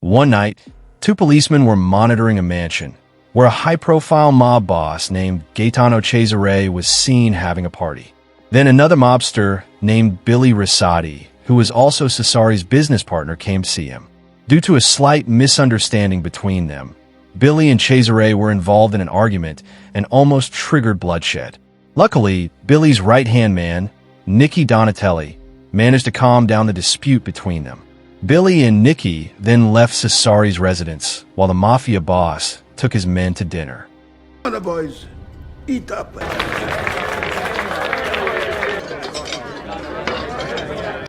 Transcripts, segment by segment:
One night, two policemen were monitoring a mansion where a high-profile mob boss named Gaetano Cesare was seen having a party. Then another mobster named Billy Rosati, who was also Cesari's business partner, came to see him. Due to a slight misunderstanding between them, Billy and Cesare were involved in an argument and almost triggered bloodshed. Luckily, Billy's right-hand man, Nicky Donatelli, managed to calm down the dispute between them. Billy and Nicky then left Cesari's residence while the Mafia boss took his men to dinner. Come on, boys, eat up.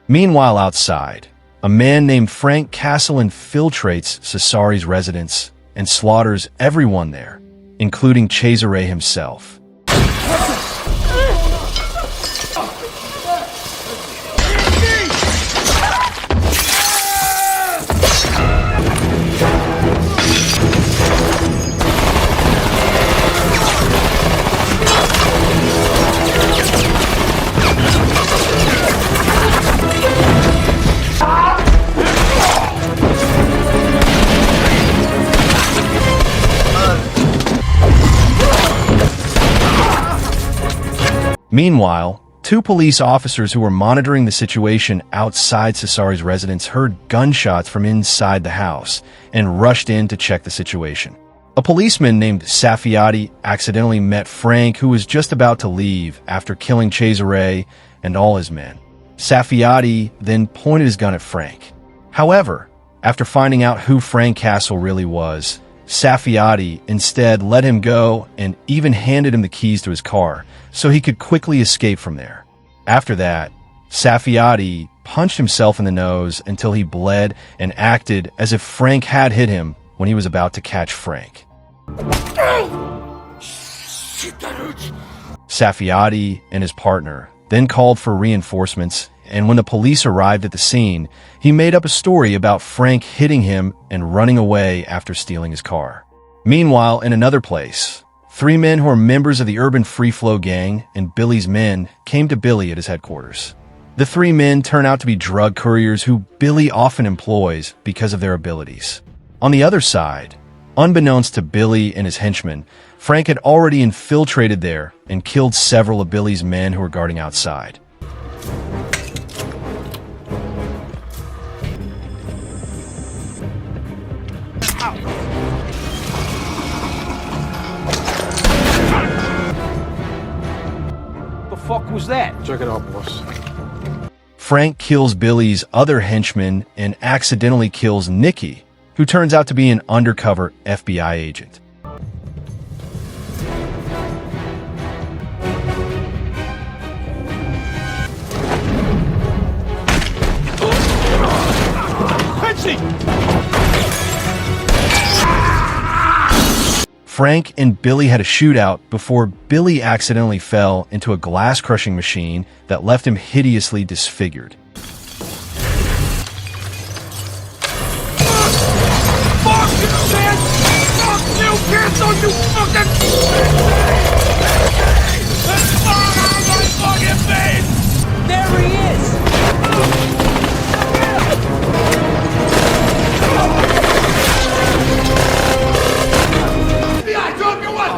Meanwhile, outside, a man named Frank Castle infiltrates Cesari's residence and slaughters everyone there, including Cesare himself. Meanwhile, two police officers who were monitoring the situation outside Cesari's residence heard gunshots from inside the house and rushed in to check the situation. A policeman named Saffiati accidentally met Frank, who was just about to leave after killing Cesare and all his men. Saffiati then pointed his gun at Frank. However, after finding out who Frank Castle really was, Saffiati instead let him go and even handed him the keys to his car so he could quickly escape from there. After that, Saffiati punched himself in the nose until he bled and acted as if Frank had hit him when he was about to catch Frank. Saffiati and his partner then called for reinforcements, and when the police arrived at the scene, he made up a story about Frank hitting him and running away after stealing his car. Meanwhile, in another place, three men who are members of the Urban Free Flow gang and Billy's men came to Billy at his headquarters. The three men turn out to be drug couriers who Billy often employs because of their abilities. On the other side, unbeknownst to Billy and his henchmen, Frank had already infiltrated there and killed several of Billy's men who were guarding outside. The fuck was that? Check it out, boss. Frank kills Billy's other henchman and accidentally kills Nicky, who turns out to be an undercover FBI agent. Frank and Billy had a shootout before Billy accidentally fell into a glass-crushing machine that left him hideously disfigured. Fuck you, man! Fuck you, cancel, you fucking... my fucking face! There he is!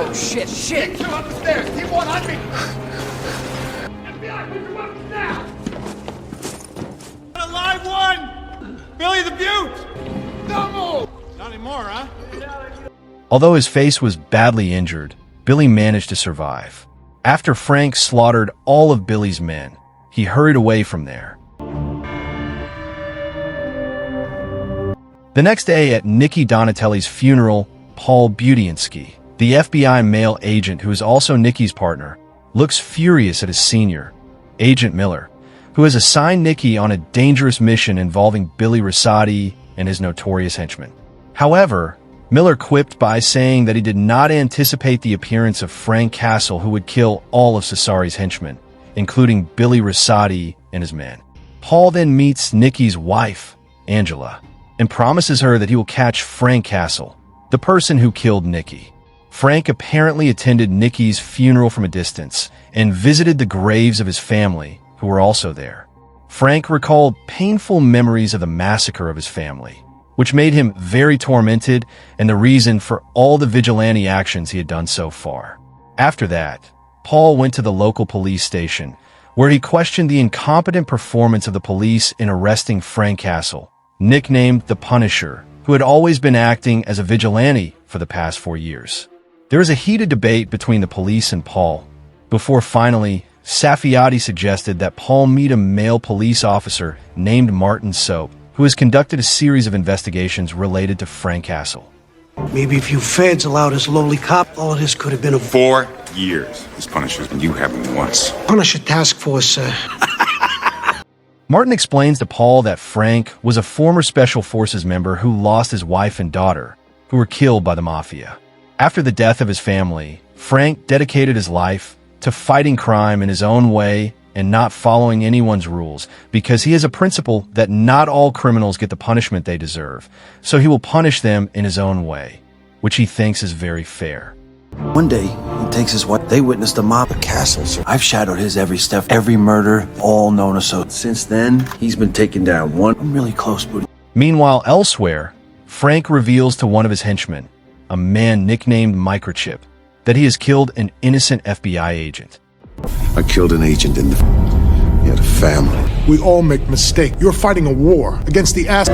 Oh, shit, shit! Two up the stairs. Keep one on me. FBI, put your weapons down. A live one! Billy the Butte! Don't move. Not anymore, huh? Although his face was badly injured, Billy managed to survive. After Frank slaughtered all of Billy's men, he hurried away from there. The next day at Nicky Donatelli's funeral, Paul Budiansky, the FBI male agent who is also Nicky's partner, looks furious at his senior, Agent Miller, who has assigned Nicky on a dangerous mission involving Billy Rosati and his notorious henchmen. However, Miller quipped by saying that he did not anticipate the appearance of Frank Castle, who would kill all of Cesari's henchmen, including Billy Rosati and his men. Paul then meets Nicky's wife, Angela, and promises her that he will catch Frank Castle, the person who killed Nicky. Frank apparently attended Nicky's funeral from a distance and visited the graves of his family, who were also there. Frank recalled painful memories of the massacre of his family which made him very tormented and the reason for all the vigilante actions he had done so far. After that, Paul went to the local police station, where he questioned the incompetent performance of the police in arresting Frank Castle, nicknamed the Punisher, who had always been acting as a vigilante for the past 4 years. There was a heated debate between the police and Paul, before finally, Safiati suggested that Paul meet a male police officer named Martin Soap, who has conducted a series of investigations related to Frank Castle. Maybe if you feds allowed this lowly cop, all of this could have been a 4 years. This Punisher's been you haven't once. Punisher task force, Martin explains to Paul that Frank was a former Special Forces member who lost his wife and daughter, who were killed by the Mafia. After the death of his family, Frank dedicated his life to fighting crime in his own way and not following anyone's rules, because he has a principle that not all criminals get the punishment they deserve, so he will punish them in his own way, which he thinks is very fair. One day, he takes his wife. They witnessed the mob at Castles. I've shadowed his every step, every murder, all known us. So since then, he's been taken down. I'm really close, buddy. Meanwhile, elsewhere, Frank reveals to one of his henchmen, a man nicknamed Microchip, that he has killed an innocent FBI agent. I killed an agent in the... He had a family. We all make mistakes. You're fighting a war against the ass...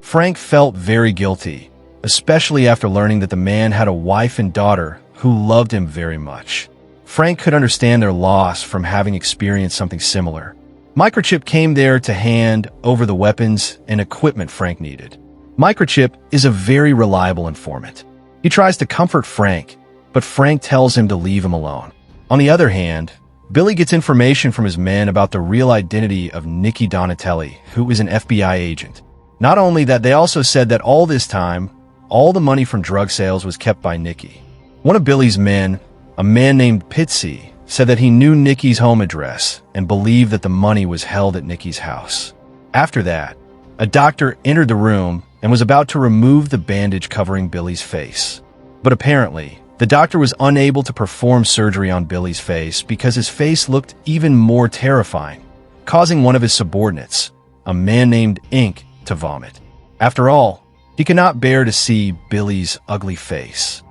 Frank felt very guilty, especially after learning that the man had a wife and daughter who loved him very much. Frank could understand their loss from having experienced something similar. Microchip came there to hand over the weapons and equipment Frank needed. Microchip is a very reliable informant. He tries to comfort Frank, but Frank tells him to leave him alone. On the other hand, Billy gets information from his men about the real identity of Nicky Donatelli, who is an FBI agent. Not only that, they also said that all this time, all the money from drug sales was kept by Nicky. One of Billy's men, a man named Pitsy, said that he knew Nicky's home address and believed that the money was held at Nicky's house. After that, a doctor entered the room and was about to remove the bandage covering Billy's face. But apparently, the doctor was unable to perform surgery on Billy's face because his face looked even more terrifying, causing one of his subordinates, a man named Ink, to vomit. After all, he could not bear to see Billy's ugly face.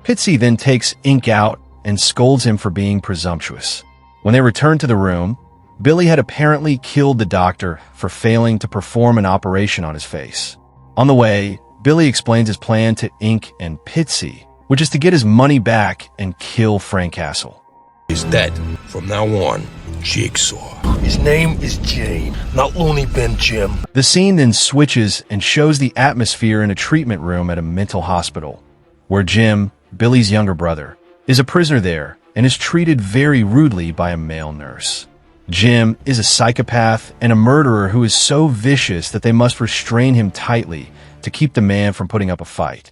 Pitsy then takes Ink out and scolds him for being presumptuous. When they returned to the room, Billy had apparently killed the doctor for failing to perform an operation on his face. On the way, Billy explains his plan to Ink and Pitsy, which is to get his money back and kill Frank Castle. He's dead. From now on, Jigsaw. His name is Jane, not Looney Bin Jim. The scene then switches and shows the atmosphere in a treatment room at a mental hospital, where Jim, Billy's younger brother, is a prisoner there and is treated very rudely by a male nurse. Jim is a psychopath and a murderer who is so vicious that they must restrain him tightly to keep the man from putting up a fight.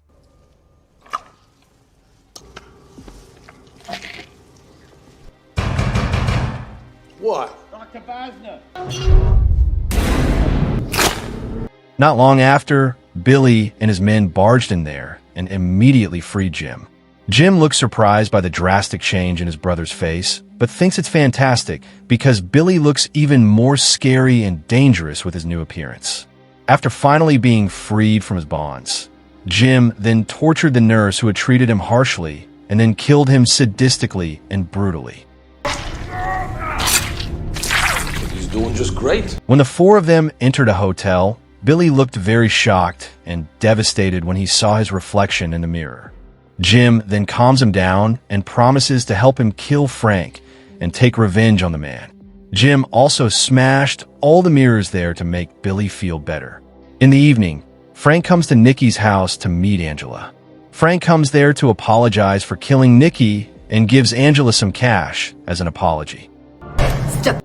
What? Dr. Basner. Not long after, Billy and his men barged in there and immediately freed Jim. Jim looks surprised by the drastic change in his brother's face, but thinks it's fantastic because Billy looks even more scary and dangerous with his new appearance. After finally being freed from his bonds, Jim then tortured the nurse who had treated him harshly and then killed him sadistically and brutally. He's doing just great. When the four of them entered a hotel, Billy looked very shocked and devastated when he saw his reflection in the mirror. Jim then calms him down and promises to help him kill Frank and take revenge on the man. Jim also smashed all the mirrors there to make Billy feel better. In the evening, Frank comes to Nicky's house to meet Angela. Frank comes there to apologize for killing Nicky and gives Angela some cash as an apology. Step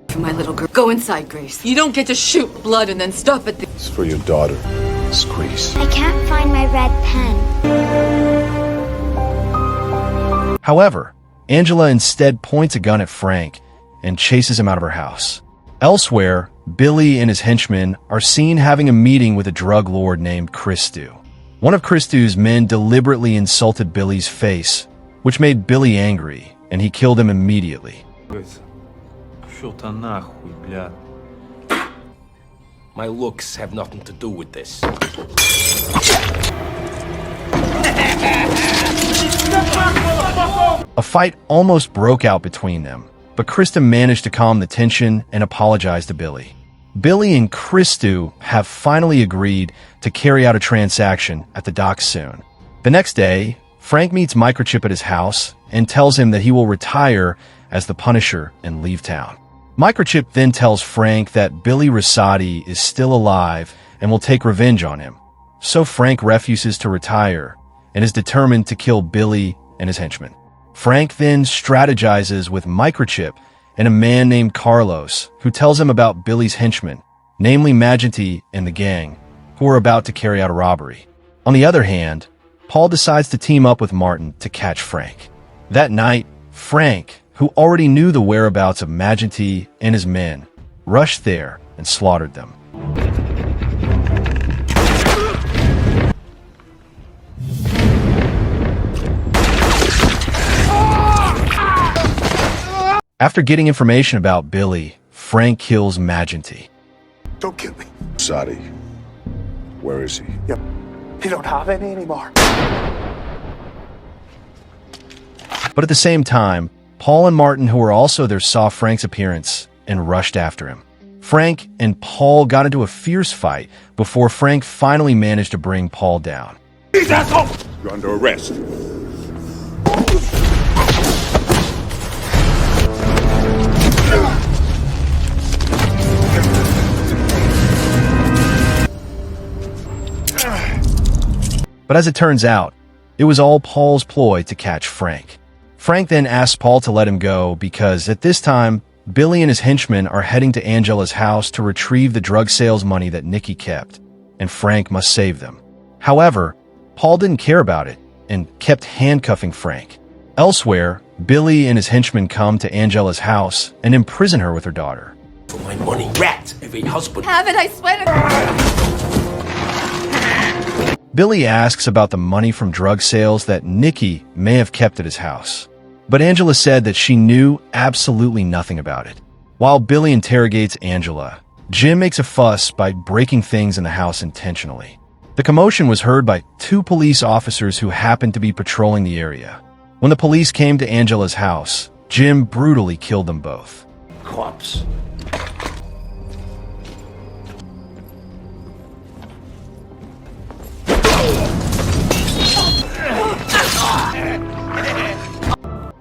for my little girl. Go inside, Grace. You don't get to shoot blood and then stop at the... It's for your daughter, Miss Grace. I can't find my red pen. However, Angela instead points a gun at Frank and chases him out of her house. Elsewhere, Billy and his henchmen are seen having a meeting with a drug lord named Christu. One of Christu's men deliberately insulted Billy's face, which made Billy angry, and he killed him immediately. My looks have nothing to do with this. A fight almost broke out between them, but Krista managed to calm the tension and apologize to Billy. Billy and Christu have finally agreed to carry out a transaction at the docks soon. The next day, Frank meets Microchip at his house and tells him that he will retire as the Punisher and leave town. Microchip then tells Frank that Billy Rosati is still alive and will take revenge on him. So Frank refuses to retire and is determined to kill Billy and his henchmen. Frank then strategizes with Microchip and a man named Carlos, who tells him about Billy's henchmen, namely Magenty and the gang, who are about to carry out a robbery. On the other hand, Paul decides to team up with Martin to catch Frank. That night, Frank, who already knew the whereabouts of Magenty and his men, rushed there and slaughtered them. After getting information about Billy, Frank kills Magenty. Don't kill me. Sadi, where is he? Yep. You don't have any anymore. But at the same time, Paul and Martin, who were also there, saw Frank's appearance and rushed after him. Frank and Paul got into a fierce fight before Frank finally managed to bring Paul down. These assholes! You're under arrest. But as it turns out, it was all Paul's ploy to catch Frank. Frank then asks Paul to let him go because at this time, Billy and his henchmen are heading to Angela's house to retrieve the drug sales money that Nikki kept, and Frank must save them. However, Paul didn't care about it and kept handcuffing Frank. Elsewhere, Billy and his henchmen come to Angela's house and imprison her with her daughter. For my money, rat, every husband. Have it, I swear to... Billy asks about the money from drug sales that Nikki may have kept at his house. But Angela said that she knew absolutely nothing about it. While Billy interrogates Angela, Jim makes a fuss by breaking things in the house intentionally. The commotion was heard by 2 police officers who happened to be patrolling the area. When the police came to Angela's house, Jim brutally killed them both. Corpse.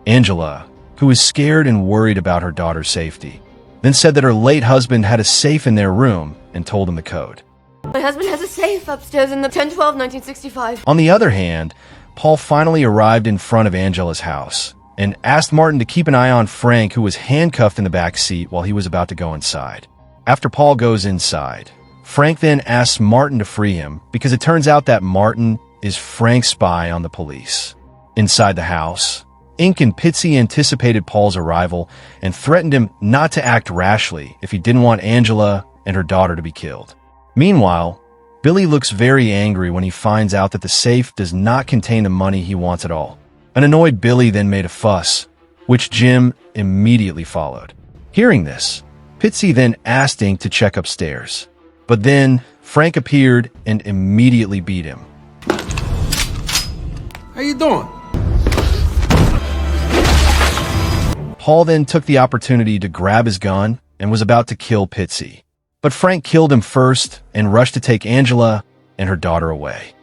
Angela, who was scared and worried about her daughter's safety, then said that her late husband had a safe in their room and told him the code. My husband has a safe upstairs in the 10-12-1965. On the other hand, Paul finally arrived in front of Angela's house and asked Martin to keep an eye on Frank, who was handcuffed in the back seat while he was about to go inside. After Paul goes inside, Frank then asks Martin to free him because it turns out that Martin is Frank's spy on the police. Inside the house, Ink and Pitsy anticipated Paul's arrival and threatened him not to act rashly if he didn't want Angela and her daughter to be killed. Meanwhile, Billy looks very angry when he finds out that the safe does not contain the money he wants at all. An annoyed Billy then made a fuss, which Jim immediately followed. Hearing this, Pitsy then asked Ink to check upstairs. But then Frank appeared and immediately beat him. How you doing? Paul then took the opportunity to grab his gun and was about to kill Pitsy. But Frank killed him first and rushed to take Angela and her daughter away.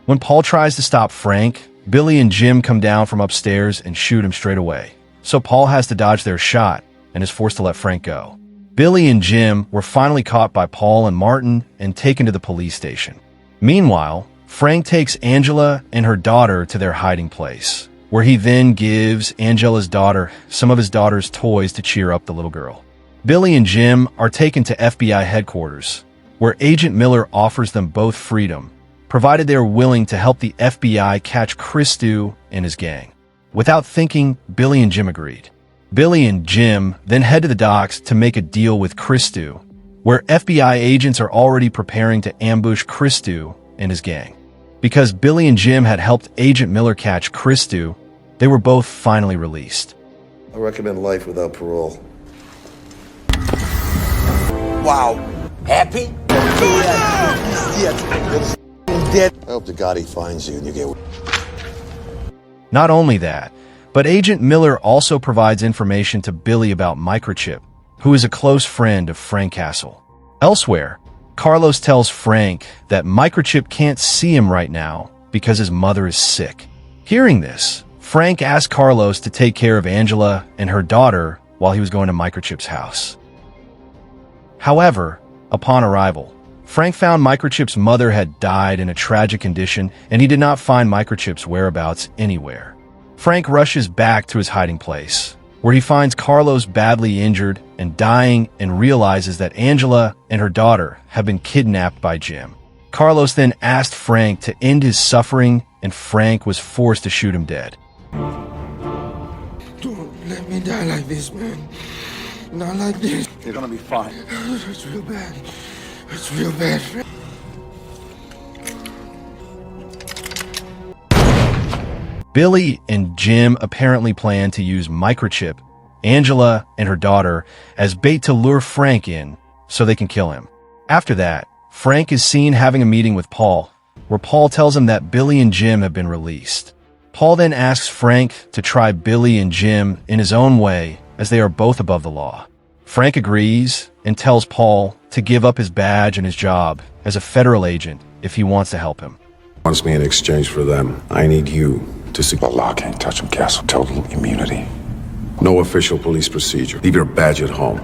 When Paul tries to stop Frank, Billy and Jim come down from upstairs and shoot him straight away. So Paul has to dodge their shot and is forced to let Frank go. Billy and Jim were finally caught by Paul and Martin and taken to the police station. Meanwhile, Frank takes Angela and her daughter to their hiding place, where he then gives Angela's daughter some of his daughter's toys to cheer up the little girl. Billy and Jim are taken to FBI headquarters, where Agent Miller offers them both freedom, provided they are willing to help the FBI catch Christu and his gang. Without thinking, Billy and Jim agreed. Billy and Jim then head to the docks to make a deal with Christu, where FBI agents are already preparing to ambush Christu and his gang. Because Billy and Jim had helped Agent Miller catch Christu, they were both finally released. I recommend life without parole. Wow. Happy? Yes. Dead. I hope to God he finds you and you get... Not only that, but Agent Miller also provides information to Billy about Microchip, who is a close friend of Frank Castle. Elsewhere, Carlos tells Frank that Microchip can't see him right now because his mother is sick. Hearing this, Frank asked Carlos to take care of Angela and her daughter while he was going to Microchip's house. However, upon arrival, Frank found Microchip's mother had died in a tragic condition, and he did not find Microchip's whereabouts anywhere. Frank rushes back to his hiding place, where he finds Carlos badly injured and dying, and realizes that Angela and her daughter have been kidnapped by Jim. Carlos then asked Frank to end his suffering, and Frank was forced to shoot him dead. Don't let me die like this, man. Not like this. You're gonna be fine. It's real bad. It's real bad. Billy and Jim apparently plan to use Microchip, Angela, and her daughter as bait to lure Frank in so they can kill him. After that, Frank is seen having a meeting with Paul, where Paul tells him that Billy and Jim have been released. Paul then asks Frank to try Billy and Jim in his own way, as they are both above the law. Frank agrees and tells Paul to give up his badge and his job as a federal agent if he wants to help him. Wants me in exchange for them. I need you to secure. The law can't touch him, Castle. Total immunity. No official police procedure. Leave your badge at home.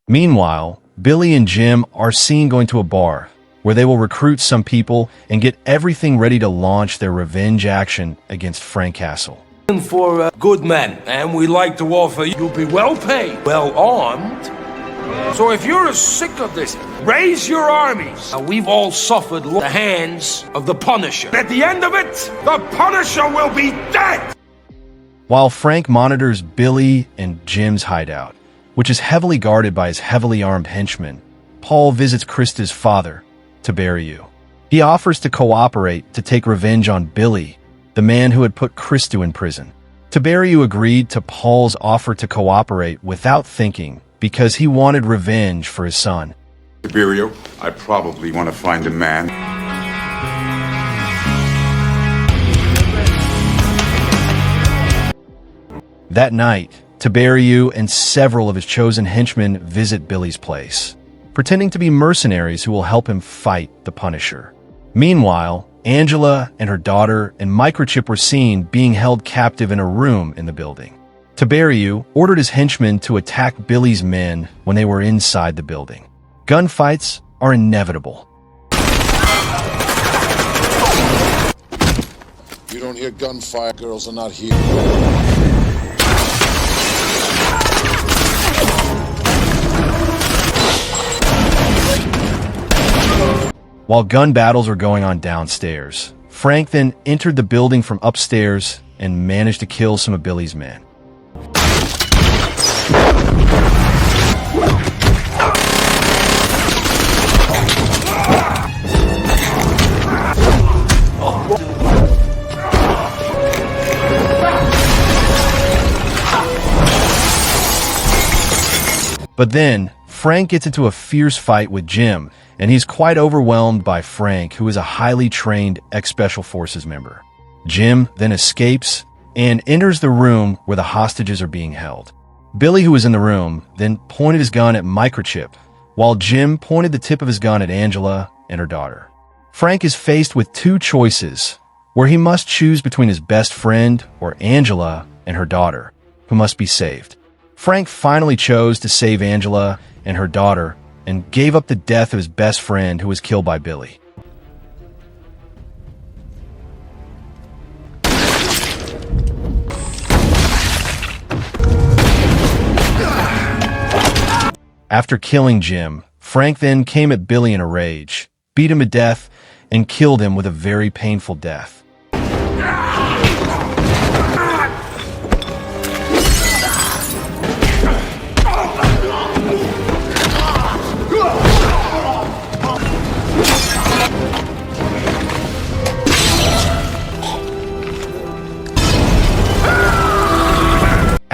Meanwhile, Billy and Jim are seen going to a bar where they will recruit some people and get everything ready to launch their revenge action against Frank Castle. For good men, and we like to offer you'll be well paid, well armed. So if you're sick of this, raise your armies. We've all suffered at the hands of the Punisher. At the end of it, the Punisher will be dead! While Frank monitors Billy and Jim's hideout, which is heavily guarded by his heavily armed henchmen, Paul visits Krista's father, Tiberiu. He offers to cooperate to take revenge on Billy, the man who had put Christu in prison. Tiberiu agreed to Paul's offer to cooperate without thinking because he wanted revenge for his son. Tiberiu, I probably want to find a man. That night, Tiberiu and several of his chosen henchmen visit Billy's place, pretending to be mercenaries who will help him fight the Punisher. Meanwhile, Angela and her daughter and Microchip were seen being held captive in a room in the building. Tiberiu ordered his henchmen to attack Billy's men when they were inside the building. Gunfights are inevitable. You don't hear gunfire, girls are not here. While gun battles were going on downstairs, Frank then entered the building from upstairs and managed to kill some of Billy's men. But then, Frank gets into a fierce fight with Jim, and he's quite overwhelmed by Frank, who is a highly trained ex-Special Forces member. Jim then escapes and enters the room where the hostages are being held. Billy, who was in the room, then pointed his gun at Microchip, while Jim pointed the tip of his gun at Angela and her daughter. Frank is faced with two choices, where he must choose between his best friend or Angela and her daughter, who must be saved. Frank finally chose to save Angela and her daughter, and gave up the death of his best friend who was killed by Billy. After killing Jim, Frank then came at Billy in a rage, beat him to death, and killed him with a very painful death.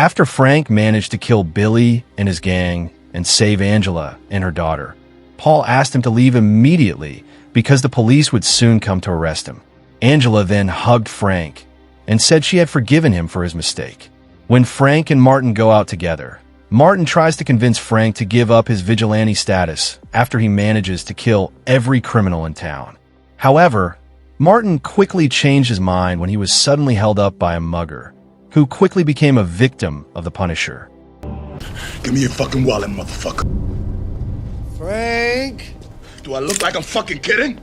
After Frank managed to kill Billy and his gang and save Angela and her daughter, Paul asked him to leave immediately because the police would soon come to arrest him. Angela then hugged Frank and said she had forgiven him for his mistake. When Frank and Martin go out together, Martin tries to convince Frank to give up his vigilante status after he manages to kill every criminal in town. However, Martin quickly changed his mind when he was suddenly held up by a mugger, who quickly became a victim of the Punisher. Give me your fucking wallet, motherfucker. Frank? Do I look like I'm fucking kidding?